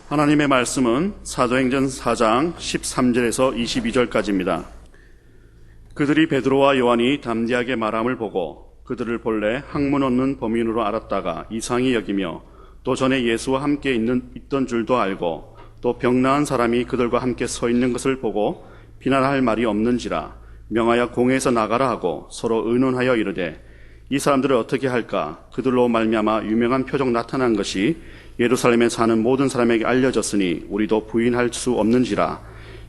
하나님의 말씀은 사도행전 4장 13절에서 22절까지입니다. 그들이 베드로와 요한이 담대하게 말함을 보고 그들을 본래 학문 없는 범인으로 알았다가 이상히 여기며 또 전에 예수와 함께 있던 줄도 알고 또 병 나은 사람이 그들과 함께 서 있는 것을 보고 비난할 말이 없는지라 명하여 공회에서 나가라 하고 서로 의논하여 이르되 이 사람들을 어떻게 할까? 그들로 말미암아 유명한 표적 나타난 것이 예루살렘에 사는 모든 사람에게 알려졌으니 우리도 부인할 수 없는지라.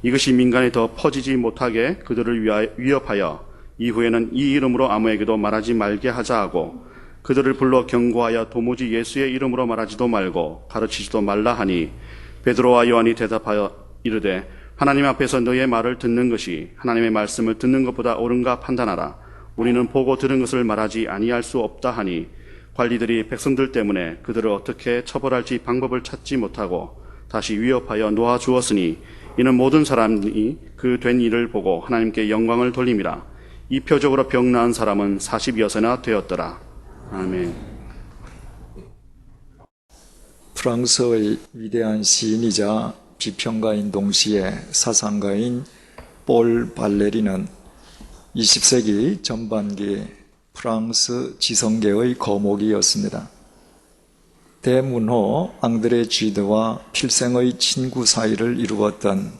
이것이 민간에 더 퍼지지 못하게 그들을 위협하여 이후에는 이 이름으로 아무에게도 말하지 말게 하자 하고 그들을 불러 경고하여 도무지 예수의 이름으로 말하지도 말고 가르치지도 말라 하니 베드로와 요한이 대답하여 이르되 하나님 앞에서 너의 말을 듣는 것이 하나님의 말씀을 듣는 것보다 옳은가 판단하라. 우리는 보고 들은 것을 말하지 아니할 수 없다 하니 관리들이 백성들 때문에 그들을 어떻게 처벌할지 방법을 찾지 못하고 다시 위협하여 놓아주었으니 이는 모든 사람이 그 된 일을 보고 하나님께 영광을 돌림이라. 이 표적으로 병 나은 사람은 40여세나 되었더라. 아멘. 프랑스의 위대한 시인이자 비평가인 동시에 사상가인 폴 발레리는 20세기 전반기 프랑스 지성계의 거목이었습니다. 대문호 앙드레 지드와 필생의 친구 사이를 이루었던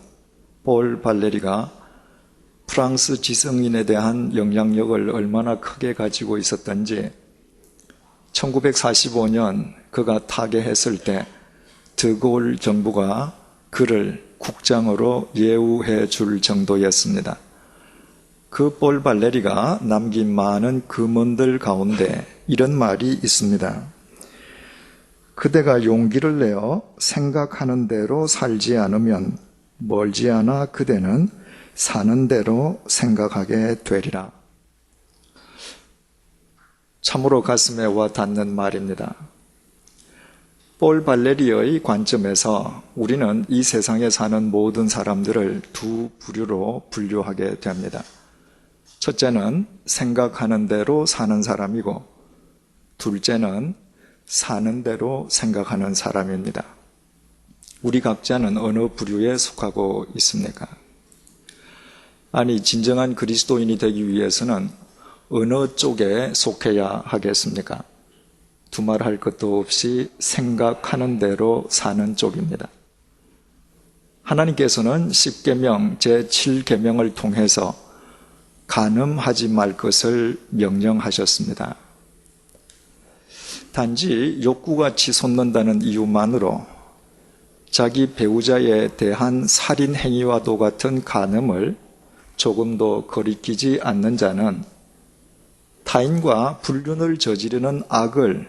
폴 발레리가 프랑스 지성인에 대한 영향력을 얼마나 크게 가지고 있었던지 1945년 그가 타계했을 때 드골 정부가 그를 국장으로 예우해 줄 정도였습니다. 그 폴 발레리가 남긴 많은 금언들 가운데 이런 말이 있습니다. 그대가 용기를 내어 생각하는 대로 살지 않으면 멀지 않아 그대는 사는 대로 생각하게 되리라. 참으로 가슴에 와 닿는 말입니다. 폴 발레리의 관점에서 우리는 이 세상에 사는 모든 사람들을 두 부류로 분류하게 됩니다. 첫째는 생각하는 대로 사는 사람이고 둘째는 사는 대로 생각하는 사람입니다. 우리 각자는 어느 부류에 속하고 있습니까? 아니, 진정한 그리스도인이 되기 위해서는 어느 쪽에 속해야 하겠습니까? 두말할 것도 없이 생각하는 대로 사는 쪽입니다. 하나님께서는 십계명 제7계명을 통해서 간음하지 말 것을 명령하셨습니다. 단지 욕구가 치솟는다는 이유만으로 자기 배우자에 대한 살인 행위와도 같은 간음을 조금도 거리끼지 않는 자는 타인과 불륜을 저지르는 악을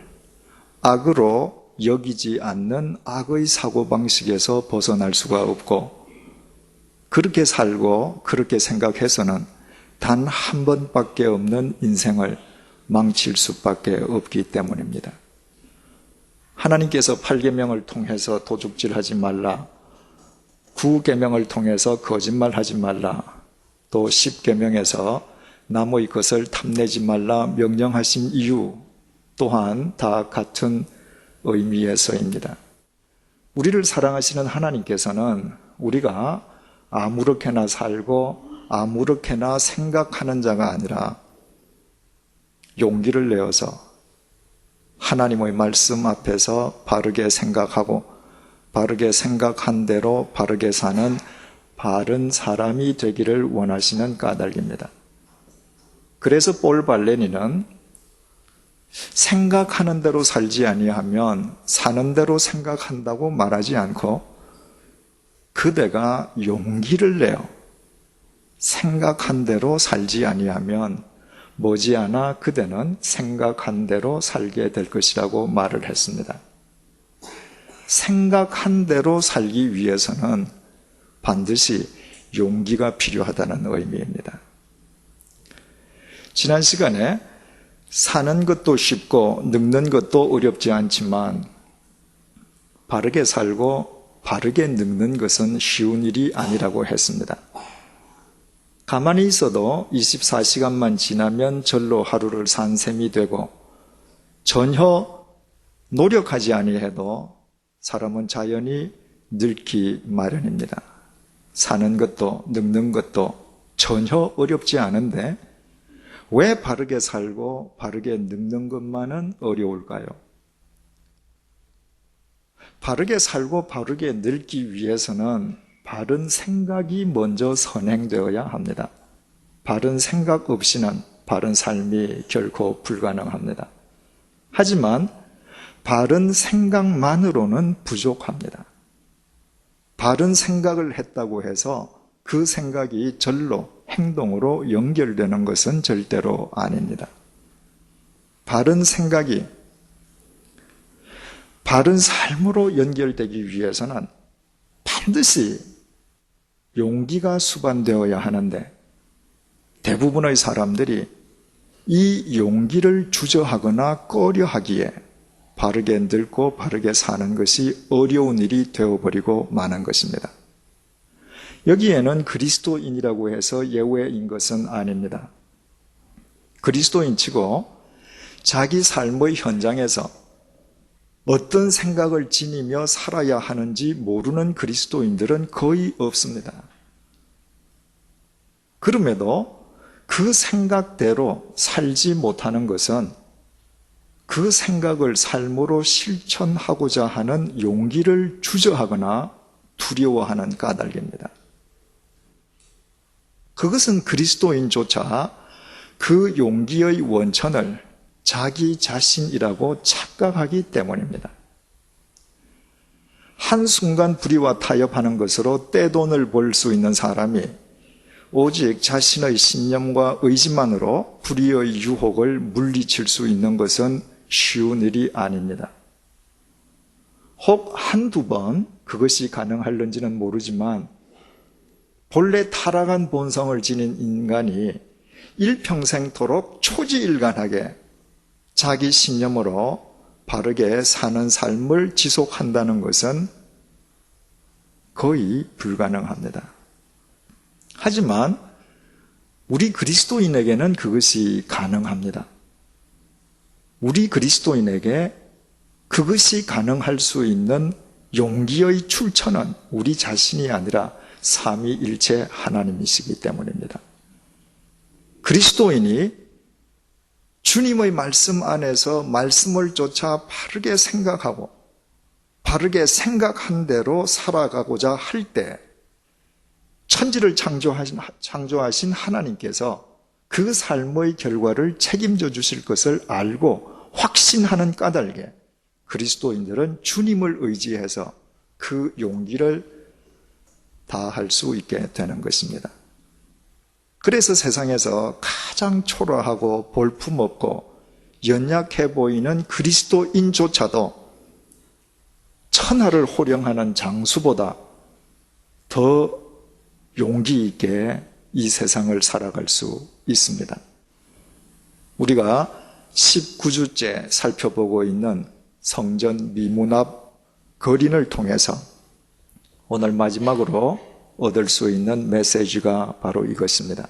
악으로 여기지 않는 악의 사고방식에서 벗어날 수가 없고 그렇게 살고 그렇게 생각해서는 단 한 번밖에 없는 인생을 망칠 수밖에 없기 때문입니다. 하나님께서 8계명을 통해서 도둑질하지 말라, 9계명을 통해서 거짓말하지 말라, 또 10계명에서 남의 것을 탐내지 말라 명령하신 이유 또한 다 같은 의미에서입니다. 우리를 사랑하시는 하나님께서는 우리가 아무렇게나 살고 아무렇게나 생각하는 자가 아니라 용기를 내어서 하나님의 말씀 앞에서 바르게 생각하고 바르게 생각한 대로 바르게 사는 바른 사람이 되기를 원하시는 까닭입니다. 그래서 폴 발레리는 생각하는 대로 살지 아니하면 사는 대로 생각한다고 말하지 않고 그대가 용기를 내어 생각한 대로 살지 아니하면 머지않아 그대는 생각한 대로 살게 될 것이라고 말을 했습니다. 생각한 대로 살기 위해서는 반드시 용기가 필요하다는 의미입니다. 지난 시간에 사는 것도 쉽고 늙는 것도 어렵지 않지만 바르게 살고 바르게 늙는 것은 쉬운 일이 아니라고 했습니다. 가만히 있어도 24시간만 지나면 절로 하루를 산 셈이 되고 전혀 노력하지 아니해도 사람은 자연히 늙기 마련입니다. 사는 것도 늙는 것도 전혀 어렵지 않은데 왜 바르게 살고 바르게 늙는 것만은 어려울까요? 바르게 살고 바르게 늙기 위해서는 바른 생각이 먼저 선행되어야 합니다. 바른 생각 없이는 바른 삶이 결코 불가능합니다. 하지만 바른 생각만으로는 부족합니다. 바른 생각을 했다고 해서 그 생각이 절로 행동으로 연결되는 것은 절대로 아닙니다. 바른 생각이 바른 삶으로 연결되기 위해서는 반드시 용기가 수반되어야 하는데 대부분의 사람들이 이 용기를 주저하거나 꺼려하기에 바르게 늙고 바르게 사는 것이 어려운 일이 되어버리고 마는 것입니다. 여기에는 그리스도인이라고 해서 예외인 것은 아닙니다. 그리스도인치고 자기 삶의 현장에서 어떤 생각을 지니며 살아야 하는지 모르는 그리스도인들은 거의 없습니다. 그럼에도 그 생각대로 살지 못하는 것은 그 생각을 삶으로 실천하고자 하는 용기를 주저하거나 두려워하는 까닭입니다. 그것은 그리스도인조차 그 용기의 원천을 자기 자신이라고 착각하기 때문입니다. 한순간 불의와 타협하는 것으로 떼돈을 벌 수 있는 사람이 오직 자신의 신념과 의지만으로 불의의 유혹을 물리칠 수 있는 것은 쉬운 일이 아닙니다. 혹 한두 번 그것이 가능할는지는 모르지만 본래 타락한 본성을 지닌 인간이 일평생토록 초지일관하게 자기 신념으로 바르게 사는 삶을 지속한다는 것은 거의 불가능합니다. 하지만 우리 그리스도인에게는 그것이 가능합니다. 우리 그리스도인에게 그것이 가능할 수 있는 용기의 출처는 우리 자신이 아니라 삼위일체 하나님이시기 때문입니다. 그리스도인이 주님의 말씀 안에서 말씀을 쫓아 바르게 생각하고 바르게 생각한 대로 살아가고자 할 때 천지를 창조하신 하나님께서 그 삶의 결과를 책임져 주실 것을 알고 확신하는 까닭에 그리스도인들은 주님을 의지해서 그 용기를 다할 수 있게 되는 것입니다. 그래서 세상에서 가장 초라하고 볼품없고 연약해 보이는 그리스도인조차도 천하를 호령하는 장수보다 더 용기 있게 이 세상을 살아갈 수 있습니다. 우리가 19주째 살펴보고 있는 성전 미문앞 거린을 통해서 오늘 마지막으로 얻을 수 있는 메시지가 바로 이것입니다.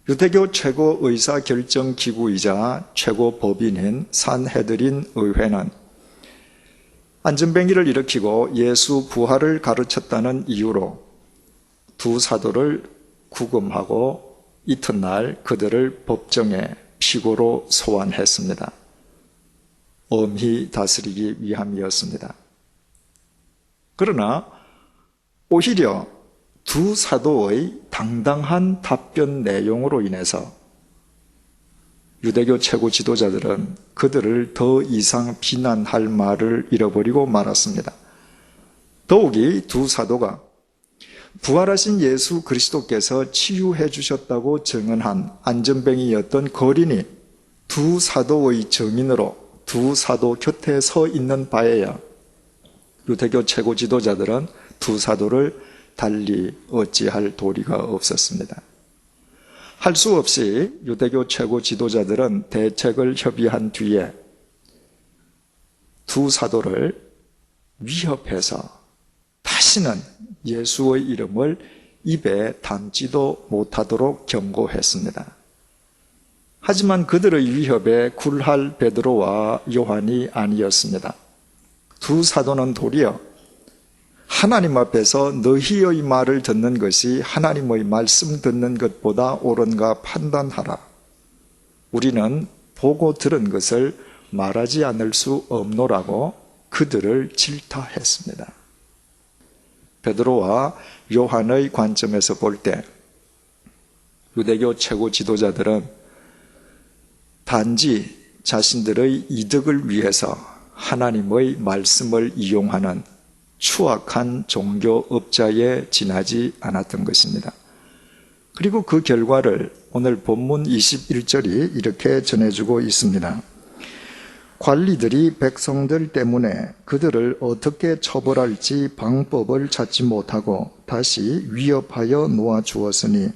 유대교 최고 의사 결정 기구이자 최고 법인인 산헤드린 의회는 안전뱅이를 일으키고 예수 부활을 가르쳤다는 이유로 두 사도를 구금하고 이튿날 그들을 법정에 피고로 소환했습니다. 엄히 다스리기 위함이었습니다. 그러나 오히려 두 사도의 당당한 답변 내용으로 인해서 유대교 최고 지도자들은 그들을 더 이상 비난할 말을 잃어버리고 말았습니다. 더욱이 두 사도가 부활하신 예수 그리스도께서 치유해 주셨다고 증언한 안전뱅이였던 거린이 두 사도의 증인으로 두 사도 곁에 서 있는 바에야 유대교 최고 지도자들은 두 사도를 달리 어찌할 도리가 없었습니다. 할 수 없이 유대교 최고 지도자들은 대책을 협의한 뒤에 두 사도를 위협해서 다시는 예수의 이름을 입에 담지도 못하도록 경고했습니다. 하지만 그들의 위협에 굴할 베드로와 요한이 아니었습니다. 두 사도는 도리어 하나님 앞에서 너희의 말을 듣는 것이 하나님의 말씀 듣는 것보다 옳은가 판단하라. 우리는 보고 들은 것을 말하지 않을 수 없노라고 그들을 질타했습니다. 베드로와 요한의 관점에서 볼 때 유대교 최고 지도자들은 단지 자신들의 이득을 위해서 하나님의 말씀을 이용하는 추악한 종교업자에 지나지 않았던 것입니다. 그리고 그 결과를 오늘 본문 21절이 이렇게 전해주고 있습니다. 관리들이 백성들 때문에 그들을 어떻게 처벌할지 방법을 찾지 못하고 다시 위협하여 놓아주었으니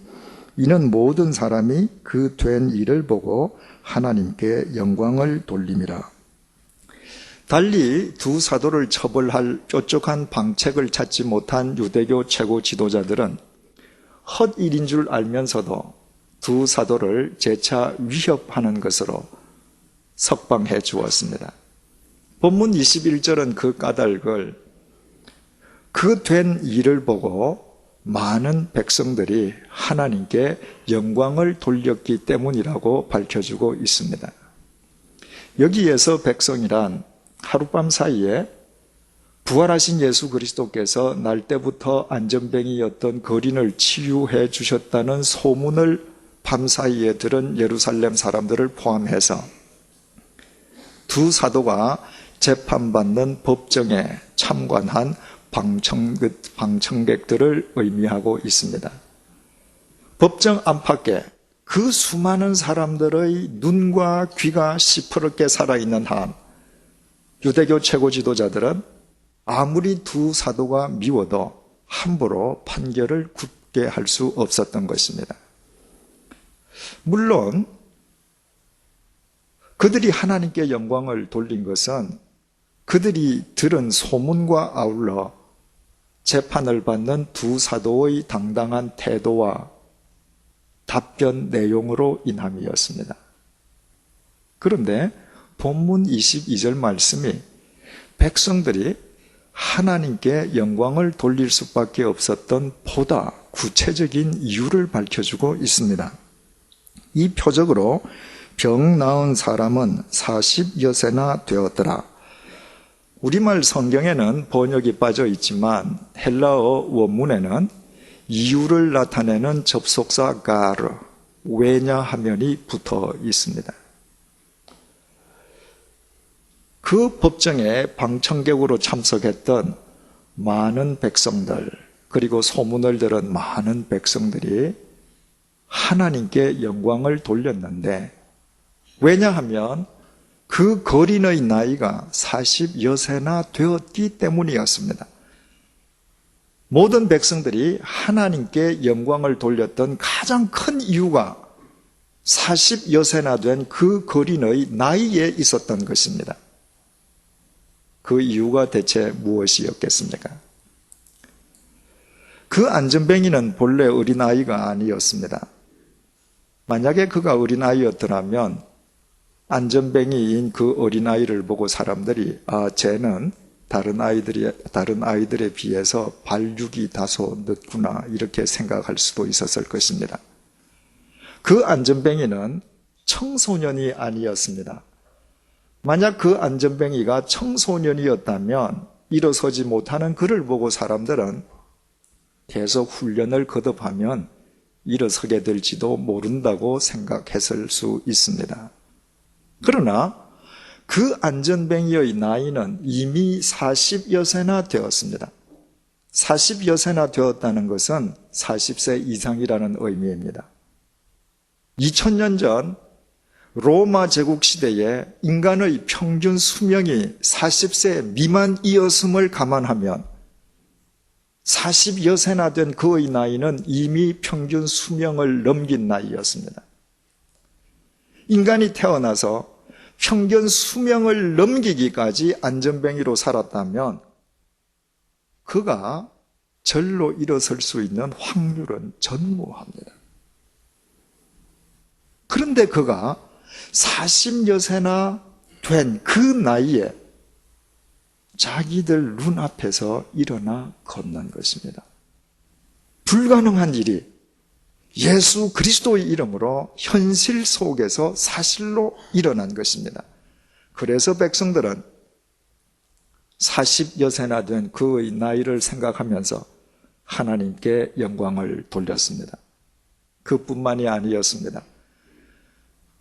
이는 모든 사람이 그 된 일을 보고 하나님께 영광을 돌림이라. 달리 두 사도를 처벌할 뾰족한 방책을 찾지 못한 유대교 최고 지도자들은 헛일인 줄 알면서도 두 사도를 재차 위협하는 것으로 석방해 주었습니다. 본문 21절은 그 까닭을 그 된 일을 보고 많은 백성들이 하나님께 영광을 돌렸기 때문이라고 밝혀주고 있습니다. 여기에서 백성이란 하룻밤 사이에 부활하신 예수 그리스도께서 날 때부터 안전뱅이였던 거린을 치유해 주셨다는 소문을 밤사이에 들은 예루살렘 사람들을 포함해서 두 사도가 재판받는 법정에 참관한 방청객들을 의미하고 있습니다. 법정 안팎에 그 수많은 사람들의 눈과 귀가 시퍼렇게 살아있는 한 유대교 최고 지도자들은 아무리 두 사도가 미워도 함부로 판결을 굳게 할 수 없었던 것입니다. 물론 그들이 하나님께 영광을 돌린 것은 그들이 들은 소문과 아울러 재판을 받는 두 사도의 당당한 태도와 답변 내용으로 인함이었습니다. 그런데 본문 22절 말씀이 백성들이 하나님께 영광을 돌릴 수밖에 없었던 보다 구체적인 이유를 밝혀주고 있습니다. 이 표적으로 병 나은 사람은 40여세나 되었더라. 우리말 성경에는 번역이 빠져 있지만 헬라어 원문에는 이유를 나타내는 접속사 가르, 왜냐하면이 붙어 있습니다. 그 법정에 방청객으로 참석했던 많은 백성들, 그리고 소문을 들은 많은 백성들이 하나님께 영광을 돌렸는데, 왜냐하면 그 거린의 나이가 40여세나 되었기 때문이었습니다. 모든 백성들이 하나님께 영광을 돌렸던 가장 큰 이유가 40여세나 된 그 거린의 나이에 있었던 것입니다. 그 이유가 대체 무엇이었겠습니까? 그 안전뱅이는 본래 어린아이가 아니었습니다. 만약에 그가 어린아이였더라면 안전뱅이인 그 어린아이를 보고 사람들이 쟤는 다른 아이들에 비해서 발육이 다소 늦구나 이렇게 생각할 수도 있었을 것입니다. 그 안전뱅이는 청소년이 아니었습니다. 만약 그 안전뱅이가 청소년이었다면 일어서지 못하는 그를 보고 사람들은 계속 훈련을 거듭하면 일어서게 될지도 모른다고 생각했을 수 있습니다. 그러나 그 안전뱅이의 나이는 이미 40여세나 되었습니다. 40여세나 되었다는 것은 40세 이상이라는 의미입니다. 2000년 전 로마 제국 시대에 인간의 평균 수명이 40세 미만이었음을 감안하면 40여세나 된 그의 나이는 이미 평균 수명을 넘긴 나이였습니다. 인간이 태어나서 평균 수명을 넘기기까지 안전뱅이로 살았다면 그가 절로 일어설 수 있는 확률은 전무합니다. 그런데 그가 40여세나 된 그 나이에 자기들 눈앞에서 일어나 걷는 것입니다. 불가능한 일이 예수 그리스도의 이름으로 현실 속에서 사실로 일어난 것입니다. 그래서 백성들은 40여세나 된 그의 나이를 생각하면서 하나님께 영광을 돌렸습니다. 그뿐만이 아니었습니다.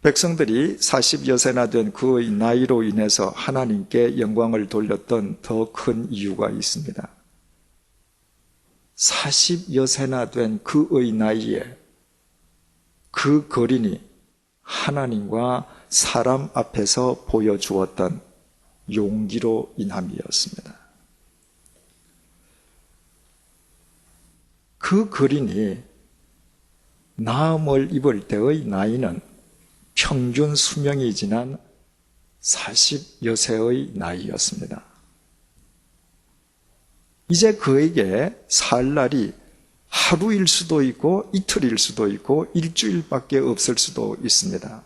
백성들이 40여세나 된 그의 나이로 인해서 하나님께 영광을 돌렸던 더 큰 이유가 있습니다. 40여세나 된 그의 나이에 그 거린이 하나님과 사람 앞에서 보여주었던 용기로 인함이었습니다. 그 거린이 나음을 입을 때의 나이는 평균 수명이 지난 40여세의 나이였습니다. 이제 그에게 살 날이 하루일 수도 있고 이틀일 수도 있고 일주일밖에 없을 수도 있습니다.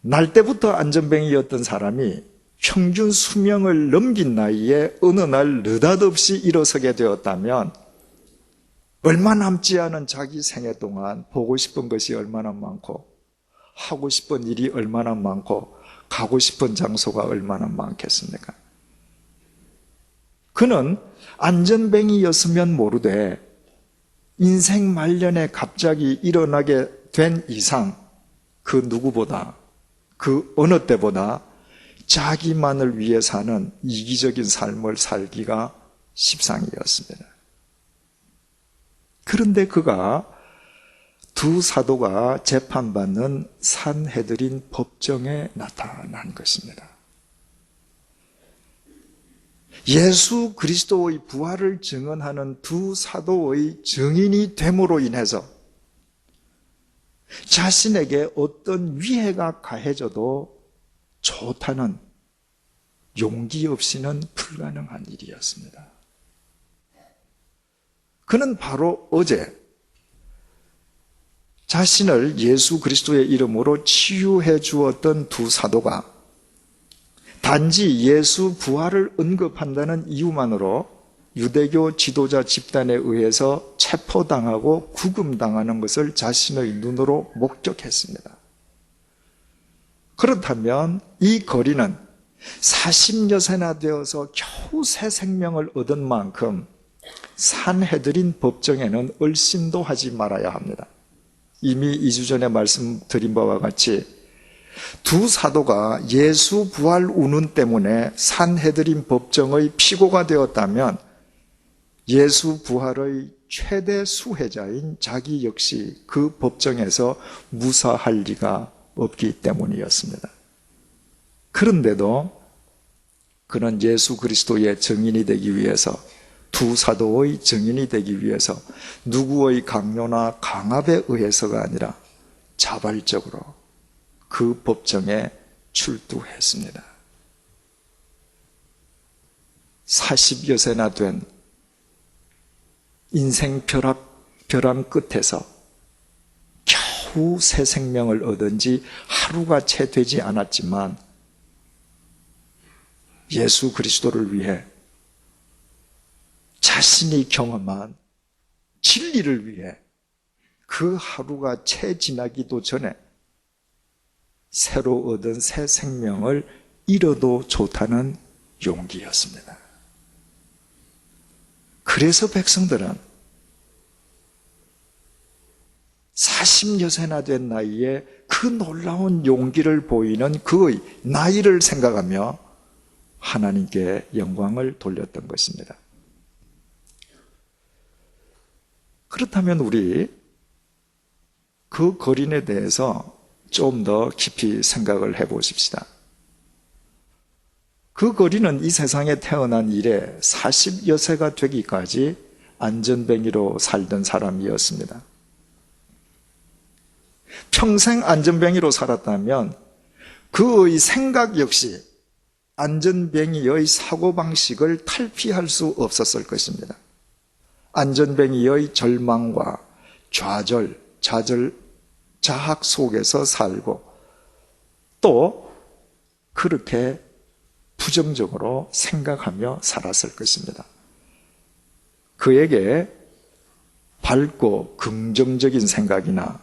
날 때부터 안전뱅이였던 사람이 평균 수명을 넘긴 나이에 어느 날 느닷없이 일어서게 되었다면 얼마 남지 않은 자기 생애 동안 보고 싶은 것이 얼마나 많고 하고 싶은 일이 얼마나 많고 가고 싶은 장소가 얼마나 많겠습니까? 그는 안전뱅이였으면 모르되 인생 말년에 갑자기 일어나게 된 이상 그 누구보다 그 어느 때보다 자기만을 위해 사는 이기적인 삶을 살기가 십상이었습니다. 그런데 그가 두 사도가 재판받는 산헤드린 법정에 나타난 것입니다. 예수 그리스도의 부활을 증언하는 두 사도의 증인이 됨으로 인해서 자신에게 어떤 위해가 가해져도 좋다는 용기 없이는 불가능한 일이었습니다. 그는 바로 어제 자신을 예수 그리스도의 이름으로 치유해 주었던 두 사도가 단지 예수 부활을 언급한다는 이유만으로 유대교 지도자 집단에 의해서 체포당하고 구금당하는 것을 자신의 눈으로 목격했습니다. 그렇다면 이 거리는 40여세나 되어서 겨우 새 생명을 얻은 만큼 산헤드린 법정에는 얼씬도 하지 말아야 합니다. 이미 2주 전에 말씀드린 바와 같이 두 사도가 예수 부활 운운 때문에 산헤드린 법정의 피고가 되었다면 예수 부활의 최대 수혜자인 자기 역시 그 법정에서 무사할 리가 없기 때문이었습니다. 그런데도 그는 예수 그리스도의 증인이 되기 위해서 두 사도의 증인이 되기 위해서 누구의 강요나 강압에 의해서가 아니라 자발적으로 그 법정에 출두했습니다. 40여세나 된 인생 벼랑 끝에서 겨우 새 생명을 얻은 지 하루가 채 되지 않았지만 예수 그리스도를 위해 자신이 경험한 진리를 위해 그 하루가 채 지나기도 전에 새로 얻은 새 생명을 잃어도 좋다는 용기였습니다. 그래서 백성들은 40여세나 된 나이에 그 놀라운 용기를 보이는 그의 나이를 생각하며 하나님께 영광을 돌렸던 것입니다. 그렇다면 우리 그 거린에 대해서 좀 더 깊이 생각을 해보십시다. 그 거린은 이 세상에 태어난 이래 40여세가 되기까지 안전뱅이로 살던 사람이었습니다. 평생 안전뱅이로 살았다면 그의 생각 역시 안전뱅이의 사고방식을 탈피할 수 없었을 것입니다. 안전뱅이의 절망과 좌절, 자학 속에서 살고 또 그렇게 부정적으로 생각하며 살았을 것입니다. 그에게 밝고 긍정적인 생각이나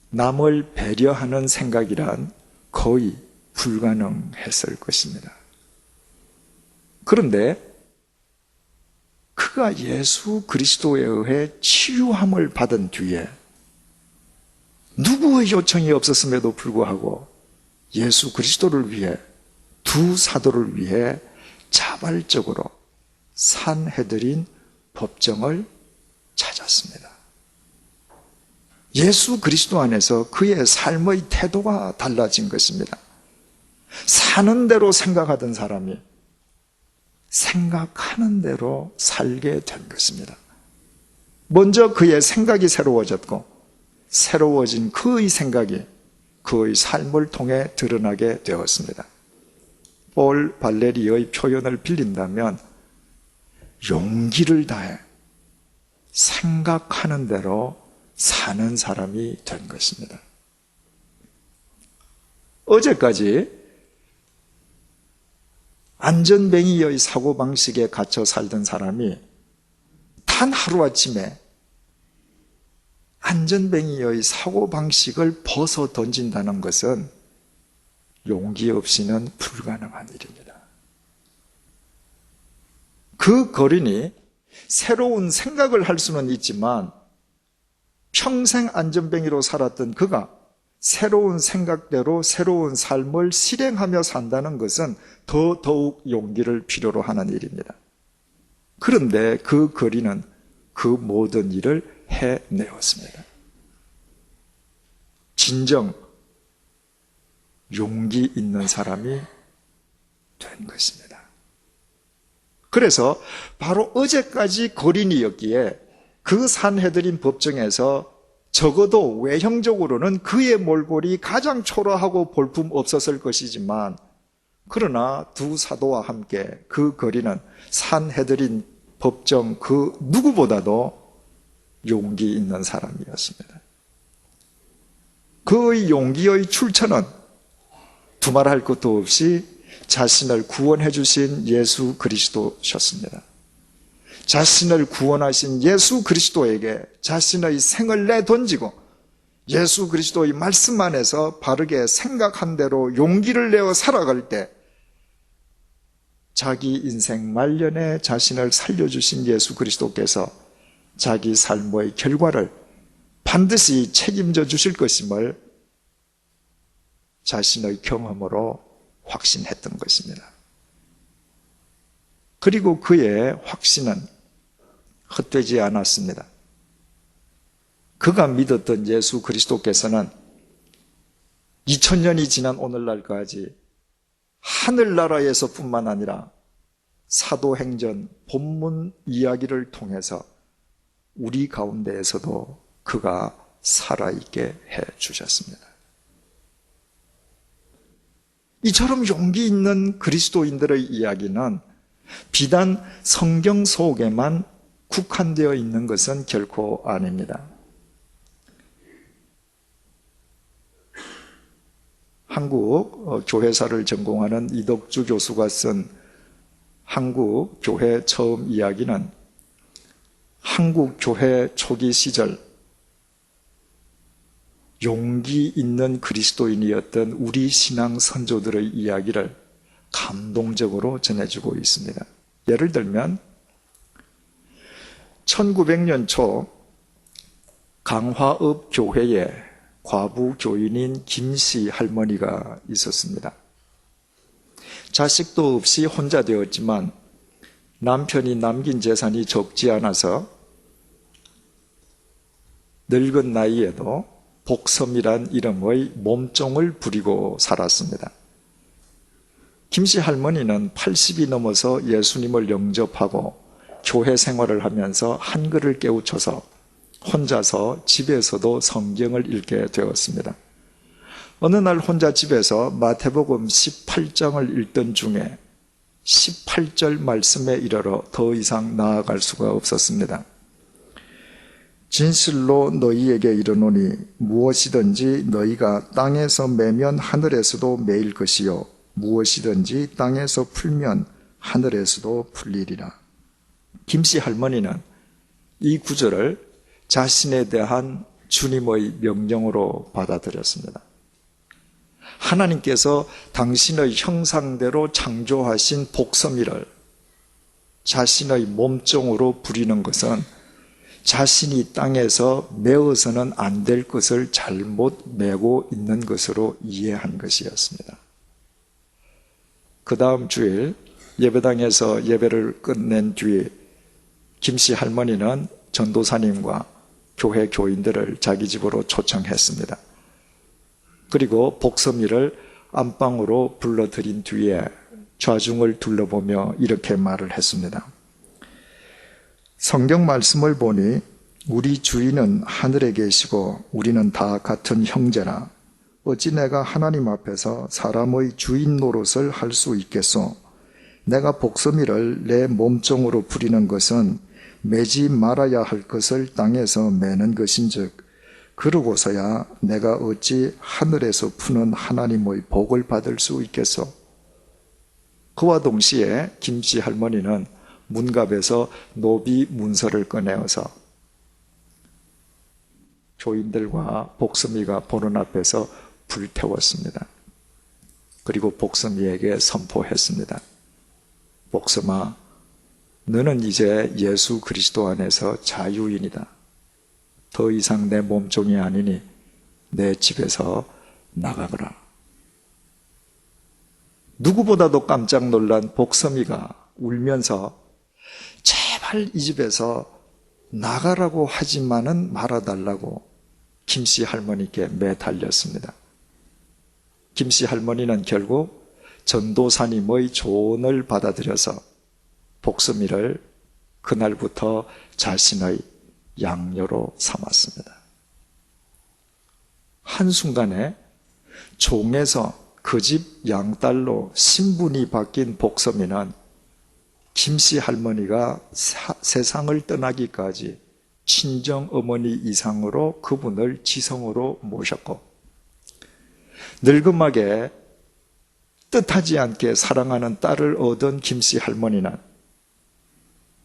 남을 배려하는 생각이란 거의 불가능했을 것입니다. 그런데 그가 예수 그리스도에 의해 치유함을 받은 뒤에 누구의 요청이 없었음에도 불구하고 예수 그리스도를 위해, 두 사도를 위해 자발적으로 산헤드린 법정을 찾았습니다. 예수 그리스도 안에서 그의 삶의 태도가 달라진 것입니다. 사는 대로 생각하던 사람이 생각하는 대로 살게 된 것입니다. 먼저 그의 생각이 새로워졌고, 새로워진 그의 생각이 그의 삶을 통해 드러나게 되었습니다. 폴 발레리의 표현을 빌린다면 용기를 다해 생각하는 대로 사는 사람이 된 것입니다. 어제까지 안전뱅이의 사고방식에 갇혀 살던 사람이 단 하루아침에 안전뱅이의 사고방식을 벗어 던진다는 것은 용기 없이는 불가능한 일입니다. 그 거린이 새로운 생각을 할 수는 있지만 평생 안전뱅이로 살았던 그가 새로운 생각대로 새로운 삶을 실행하며 산다는 것은 더더욱 용기를 필요로 하는 일입니다. 그런데 그 거린은 그 모든 일을 해내었습니다. 진정 용기 있는 사람이 된 것입니다. 그래서 바로 어제까지 거린이었기에 그 산헤드린 법정에서 적어도 외형적으로는 그의 몰골이 가장 초라하고 볼품 없었을 것이지만, 그러나 두 사도와 함께 그 거린은 산헤드린 법정 그 누구보다도 용기 있는 사람이었습니다. 그의 용기의 출처는 두말할 것도 없이 자신을 구원해 주신 예수 그리스도셨습니다. 자신을 구원하신 예수 그리스도에게 자신의 생을 내던지고 예수 그리스도의 말씀 안에서 바르게 생각한 대로 용기를 내어 살아갈 때 자기 인생 말년에 자신을 살려주신 예수 그리스도께서 자기 삶의 결과를 반드시 책임져 주실 것임을 자신의 경험으로 확신했던 것입니다. 그리고 그의 확신은 헛되지 않았습니다. 그가 믿었던 예수 그리스도께서는 2000년이 지난 오늘날까지 하늘나라에서뿐만 아니라 사도행전 본문 이야기를 통해서 우리 가운데에서도 그가 살아있게 해 주셨습니다. 이처럼 용기 있는 그리스도인들의 이야기는 비단 성경 속에만 국한되어 있는 것은 결코 아닙니다. 한국 교회사를 전공하는 이덕주 교수가 쓴 한국 교회 처음 이야기는 한국 교회 초기 시절 용기 있는 그리스도인이었던 우리 신앙 선조들의 이야기를 감동적으로 전해주고 있습니다. 예를 들면 1900년 초 강화읍 교회에 과부 교인인 김씨 할머니가 있었습니다. 자식도 없이 혼자 되었지만 남편이 남긴 재산이 적지 않아서 늙은 나이에도 복섬이란 이름의 몸종을 부리고 살았습니다. 김씨 할머니는 80이 넘어서 예수님을 영접하고 교회 생활을 하면서 한글을 깨우쳐서 혼자서 집에서도 성경을 읽게 되었습니다. 어느 날 혼자 집에서 마태복음 18장을 읽던 중에 18절 말씀에 이르러 더 이상 나아갈 수가 없었습니다. 진실로 너희에게 이르노니 무엇이든지 너희가 땅에서 매면 하늘에서도 매일 것이요 무엇이든지 땅에서 풀면 하늘에서도 풀리리라. 김씨 할머니는 이 구절을 자신에 대한 주님의 명령으로 받아들였습니다. 하나님께서 당신의 형상대로 창조하신 복섬이를 자신의 몸종으로 부리는 것은 자신이 땅에서 메어서는 안 될 것을 잘못 메고 있는 것으로 이해한 것이었습니다. 그 다음 주일 예배당에서 예배를 끝낸 뒤에 김씨 할머니는 전도사님과 교회 교인들을 자기 집으로 초청했습니다. 그리고 복섬이를 안방으로 불러들인 뒤에 좌중을 둘러보며 이렇게 말을 했습니다. 성경 말씀을 보니 우리 주인은 하늘에 계시고 우리는 다 같은 형제라. 어찌 내가 하나님 앞에서 사람의 주인 노릇을 할 수 있겠소? 내가 복섬이를 내 몸종으로 부리는 것은 매지 말아야 할 것을 땅에서 매는 것인즉 그러고서야 내가 어찌 하늘에서 푸는 하나님의 복을 받을 수 있겠소? 그와 동시에 김씨 할머니는 문갑에서 노비 문서를 꺼내어서 교인들과 복섬이가 보는 앞에서 불태웠습니다. 그리고 복섬이에게 선포했습니다. 복섬아, 너는 이제 예수 그리스도 안에서 자유인이다. 더 이상 내 몸종이 아니니 내 집에서 나가거라. 누구보다도 깜짝 놀란 복섬이가 울면서 제발 이 집에서 나가라고 하지만은 말아달라고 김씨 할머니께 매달렸습니다. 김씨 할머니는 결국 전도사님의 조언을 받아들여서 복섬이를 그날부터 자신의 양녀로 삼았습니다. 한순간에 종에서 그 집 양딸로 신분이 바뀐 복섬이는 김씨 할머니가 세상을 떠나기까지 친정 어머니 이상으로 그분을 지성으로 모셨고 늙음하게 뜻하지 않게 사랑하는 딸을 얻은 김씨 할머니는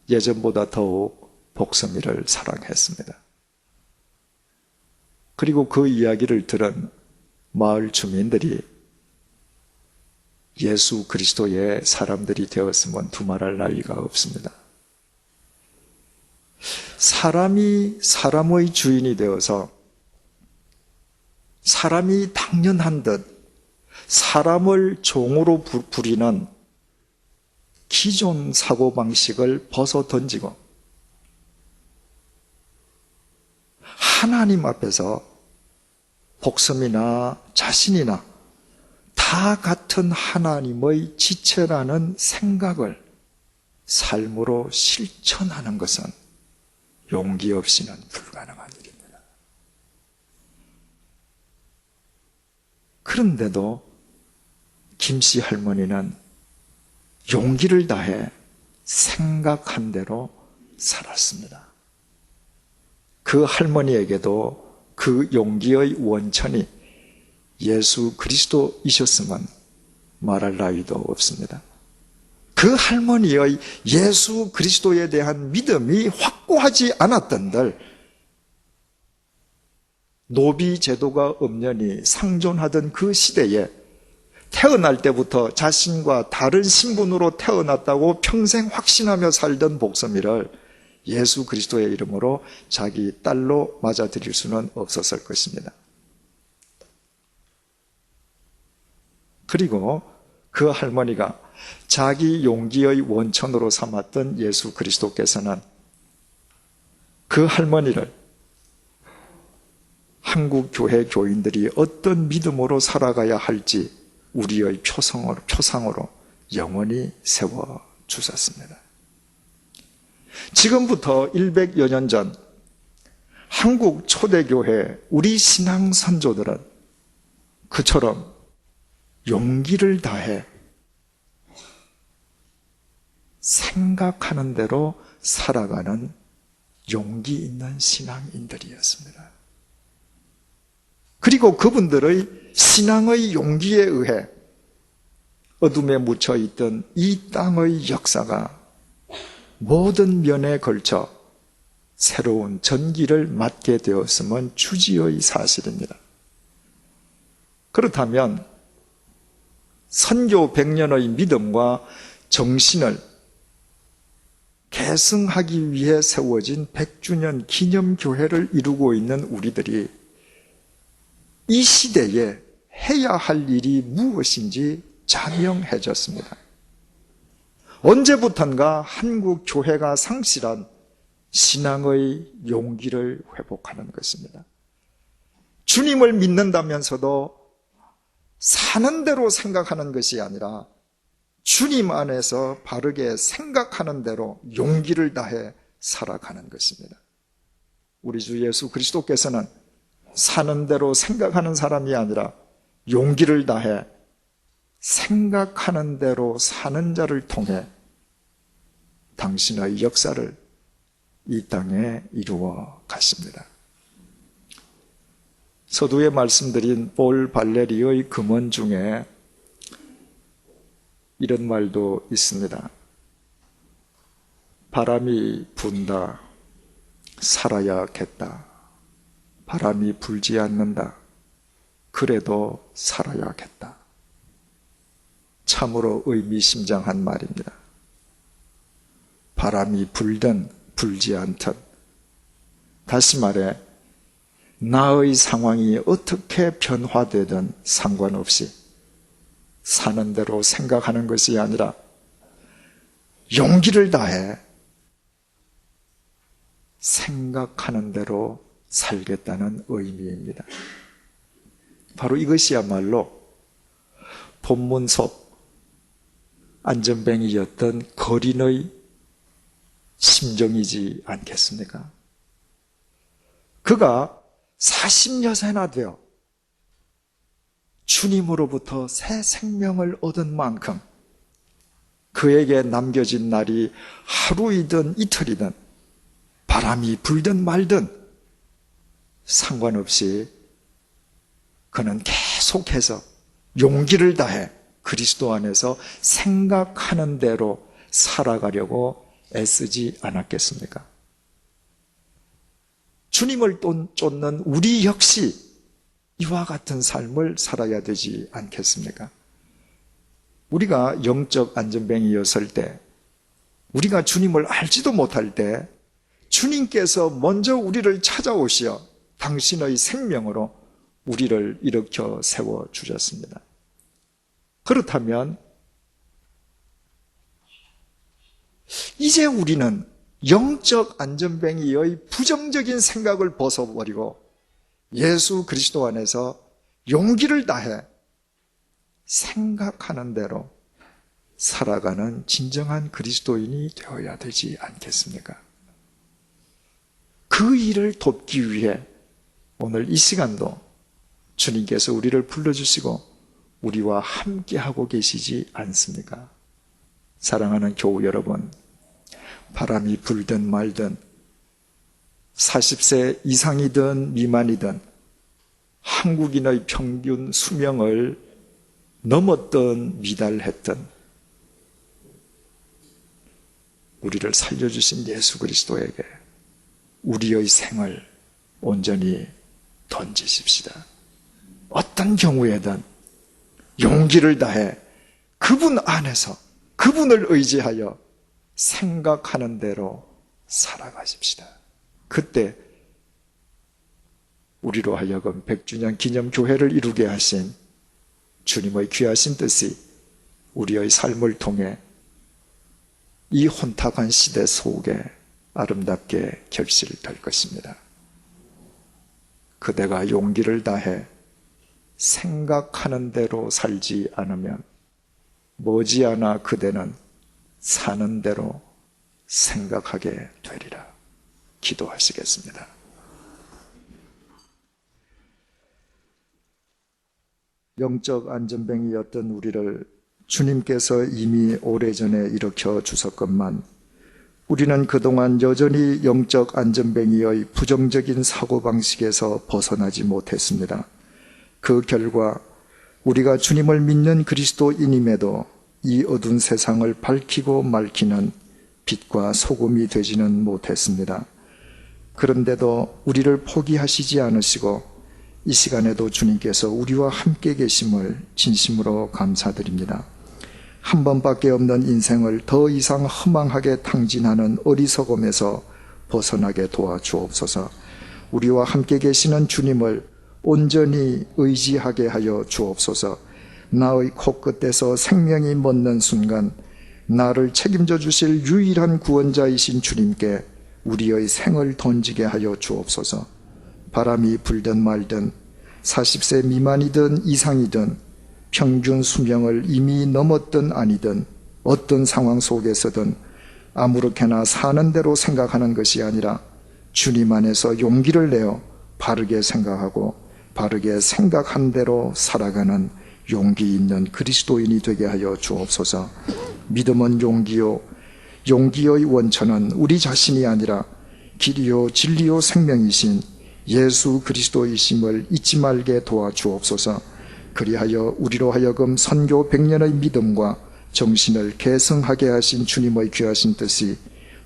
예전보다 더욱 복섬이를 사랑했습니다. 그리고 그 이야기를 들은 마을 주민들이 예수 그리스도의 사람들이 되었으면 두말할 나위가 없습니다. 사람이 사람의 주인이 되어서 사람이 당연한 듯 사람을 종으로 부리는 기존 사고방식을 벗어 던지고 하나님 앞에서 복섬이나 자신이나 다 같은 하나님의 지체라는 생각을 삶으로 실천하는 것은 용기 없이는 불가능한 일입니다. 그런데도 김씨 할머니는 용기를 다해 생각한 대로 살았습니다. 그 할머니에게도 그 용기의 원천이 예수 그리스도이셨으면 말할 나위도 없습니다. 그 할머니의 예수 그리스도에 대한 믿음이 확고하지 않았던들 노비 제도가 엄연히 상존하던 그 시대에 태어날 때부터 자신과 다른 신분으로 태어났다고 평생 확신하며 살던 복섬이를 예수 그리스도의 이름으로 자기 딸로 맞아들일 수는 없었을 것입니다. 그리고 그 할머니가 자기 용기의 원천으로 삼았던 예수 그리스도께서는 그 할머니를 한국 교회 교인들이 어떤 믿음으로 살아가야 할지 우리의 표상으로 영원히 세워 주셨습니다. 지금부터 100여 년 전 한국 초대교회 우리 신앙 선조들은 그처럼 용기를 다해 생각하는 대로 살아가는 용기 있는 신앙인들이었습니다. 그리고 그분들의 신앙의 용기에 의해 어둠에 묻혀 있던 이 땅의 역사가 모든 면에 걸쳐 새로운 전기를 맞게 되었음은 주지의 사실입니다. 그렇다면 선교 100년의 믿음과 정신을 계승하기 위해 세워진 100주년 기념교회를 이루고 있는 우리들이 이 시대에 해야 할 일이 무엇인지 자명해졌습니다. 언제부턴가 한국 교회가 상실한 신앙의 용기를 회복하는 것입니다. 주님을 믿는다면서도 사는 대로 생각하는 것이 아니라 주님 안에서 바르게 생각하는 대로 용기를 다해 살아가는 것입니다. 우리 주 예수 그리스도께서는 사는 대로 생각하는 사람이 아니라 용기를 다해 생각하는 대로 사는 자를 통해 당신의 역사를 이 땅에 이루어 가십니다. 서두에 말씀드린 볼 발레리의 금언 중에 이런 말도 있습니다. 바람이 분다. 살아야겠다. 바람이 불지 않는다. 그래도 살아야겠다. 참으로 의미심장한 말입니다. 바람이 불든 불지 않든, 다시 말해 나의 상황이 어떻게 변화되든 상관없이 사는 대로 생각하는 것이 아니라 용기를 다해 생각하는 대로 살겠다는 의미입니다. 바로 이것이야말로 본문 속 안전뱅이였던 거린의 심정이지 않겠습니까? 그가 40여세나 되어 주님으로부터 새 생명을 얻은 만큼 그에게 남겨진 날이 하루이든 이틀이든 바람이 불든 말든 상관없이 그는 계속해서 용기를 다해 그리스도 안에서 생각하는 대로 살아가려고 애쓰지 않았겠습니까? 주님을 쫓는 우리 역시 이와 같은 삶을 살아야 되지 않겠습니까? 우리가 영적 안전뱅이였을 때, 우리가 주님을 알지도 못할 때 주님께서 먼저 우리를 찾아오시어 당신의 생명으로 우리를 일으켜 세워주셨습니다. 그렇다면 이제 우리는 영적 안전뱅이의 부정적인 생각을 벗어버리고 예수 그리스도 안에서 용기를 다해 생각하는 대로 살아가는 진정한 그리스도인이 되어야 되지 않겠습니까? 그 일을 돕기 위해 오늘 이 시간도 주님께서 우리를 불러주시고 우리와 함께하고 계시지 않습니까? 사랑하는 교우 여러분, 바람이 불든 말든 40세 이상이든 미만이든 한국인의 평균 수명을 넘었던 미달했던 우리를 살려주신 예수 그리스도에게 우리의 생을 온전히 던지십시다. 어떤 경우에든 용기를 다해 그분 안에서 그분을 의지하여 생각하는 대로 살아가십시다. 그때 우리로 하여금 100주년 기념교회를 이루게 하신 주님의 귀하신 뜻이 우리의 삶을 통해 이 혼탁한 시대 속에 아름답게 결실될 것입니다. 그대가 용기를 다해 생각하는 대로 살지 않으면 머지않아 그대는 사는 대로 생각하게 되리라. 기도하시겠습니다. 영적 안전뱅이였던 우리를 주님께서 이미 오래전에 일으켜 주셨건만 우리는 그동안 여전히 영적 안전뱅이의 부정적인 사고방식에서 벗어나지 못했습니다. 그 결과 우리가 주님을 믿는 그리스도인임에도 이 어두운 세상을 밝히고 맑히는 빛과 소금이 되지는 못했습니다. 그런데도 우리를 포기하시지 않으시고 이 시간에도 주님께서 우리와 함께 계심을 진심으로 감사드립니다. 한 번밖에 없는 인생을 더 이상 허망하게 탕진하는 어리석음에서 벗어나게 도와주옵소서. 우리와 함께 계시는 주님을 온전히 의지하게 하여 주옵소서. 나의 코끝에서 생명이 멎는 순간 나를 책임져 주실 유일한 구원자이신 주님께 우리의 생을 던지게 하여 주옵소서. 바람이 불든 말든 40세 미만이든 이상이든 평균 수명을 이미 넘었든 아니든 어떤 상황 속에서든 아무렇게나 사는 대로 생각하는 것이 아니라 주님 안에서 용기를 내어 바르게 생각하고 바르게 생각한 대로 살아가는 용기 있는 그리스도인이 되게 하여 주옵소서. 믿음은 용기요, 용기의 원천은 우리 자신이 아니라 길이요 진리요 생명이신 예수 그리스도이심을 잊지 말게 도와주옵소서. 그리하여 우리로 하여금 선교 100년의 믿음과 정신을 계승하게 하신 주님의 귀하신 뜻이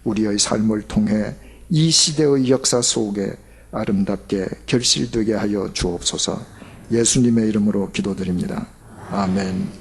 우리의 삶을 통해 이 시대의 역사 속에 아름답게 결실되게 하여 주옵소서. 예수님의 이름으로 기도드립니다. 아멘.